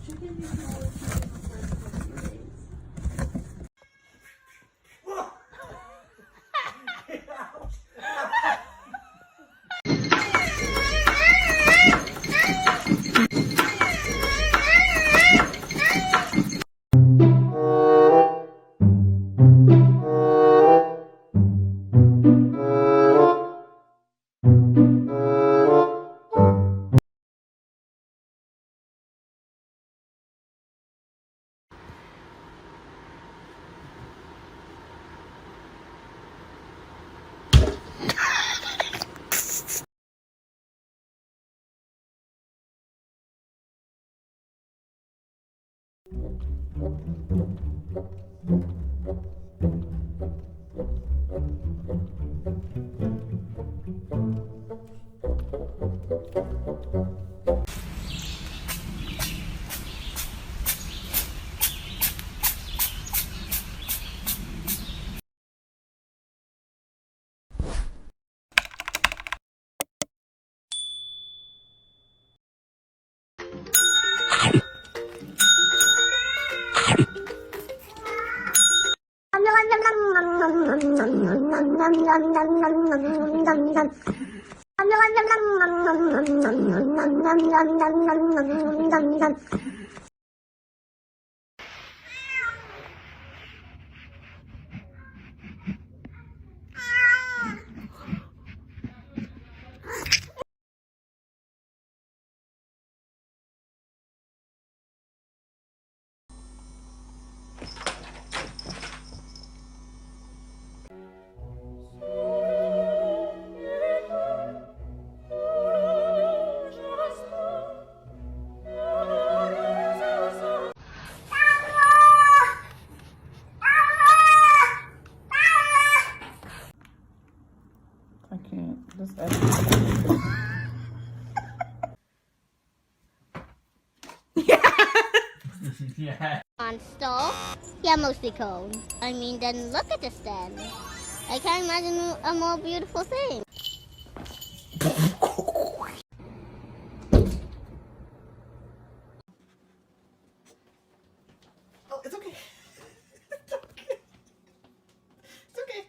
Chicken you can always keep in the fridge for a few days. I can't. This actually. Yeah. On stove? Yeah, mostly cold. I mean, then look at this then. I can't imagine a more beautiful thing. Oh, it's okay. It's okay. It's okay.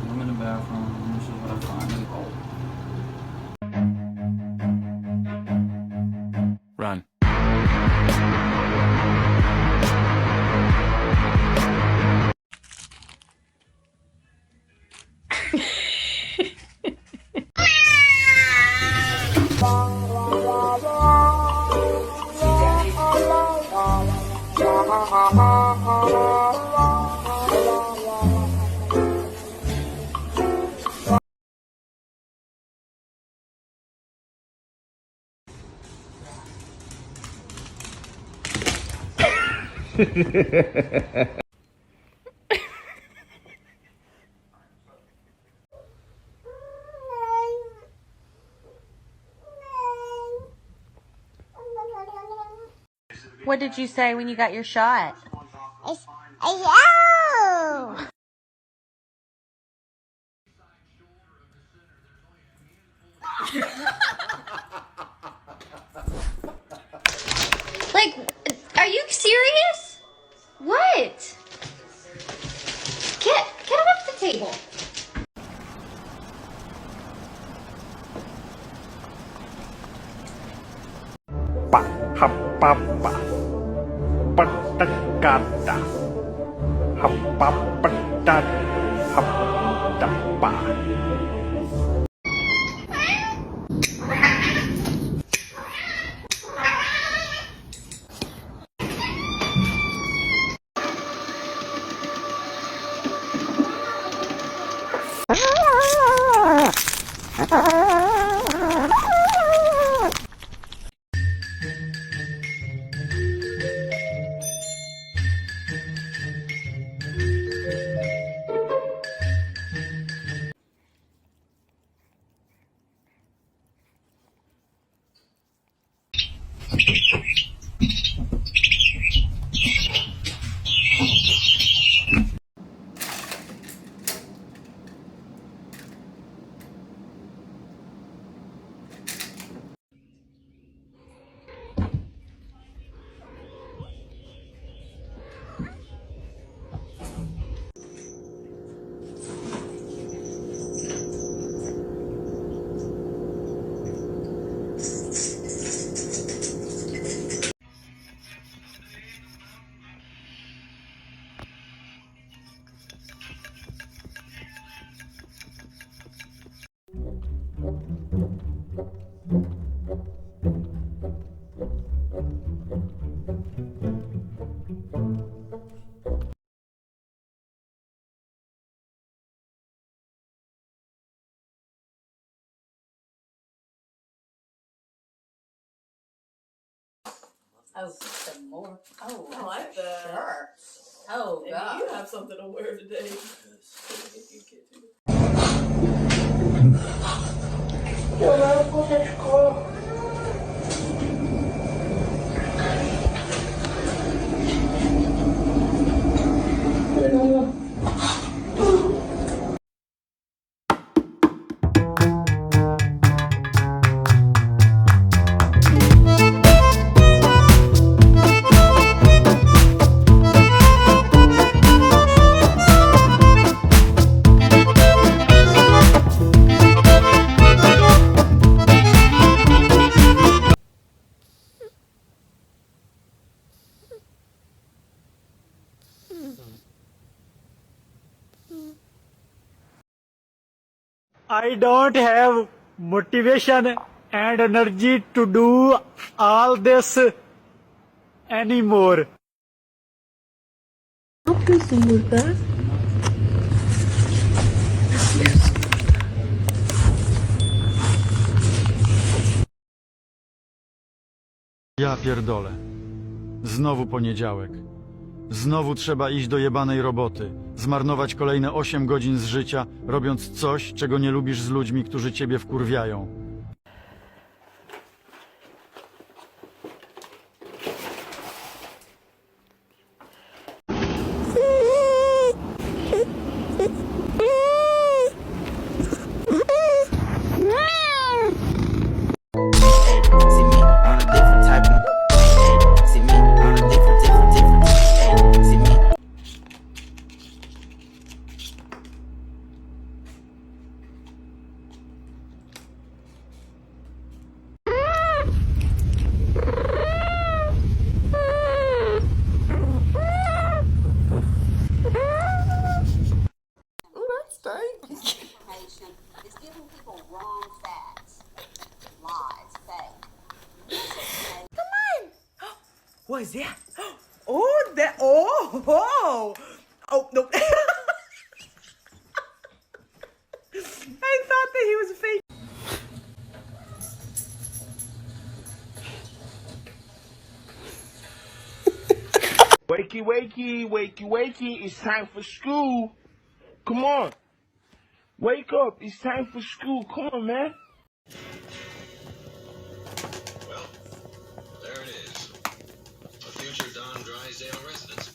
I'm in the bathroom. This is what I find. Run. What did you say when you got your shot? Oh! Like, are you serious? What? Get off the table. Pa happa pa patakata happa patat happa pa. Oh, some more. Oh, I like that. Sure. Oh, Maybe God. you have something to wear today. I don't have motivation and energy to do all this anymore. Ja pierdolę. Znowu poniedziałek. Znowu trzeba iść do jebanej roboty. Zmarnować kolejne 8 godzin z życia, robiąc coś, czego nie lubisz z ludźmi, którzy ciebie wkurwiają. Is giving people wrong facts, lies, fake. Come on. What is that? Oh, that. Oh no. I thought that he was fake. Wakey, wakey, wakey, wakey, it's time for school. Come on. Wake up, it's time for school. Come on, man. Well, there it is. A future Don Drysdale residence.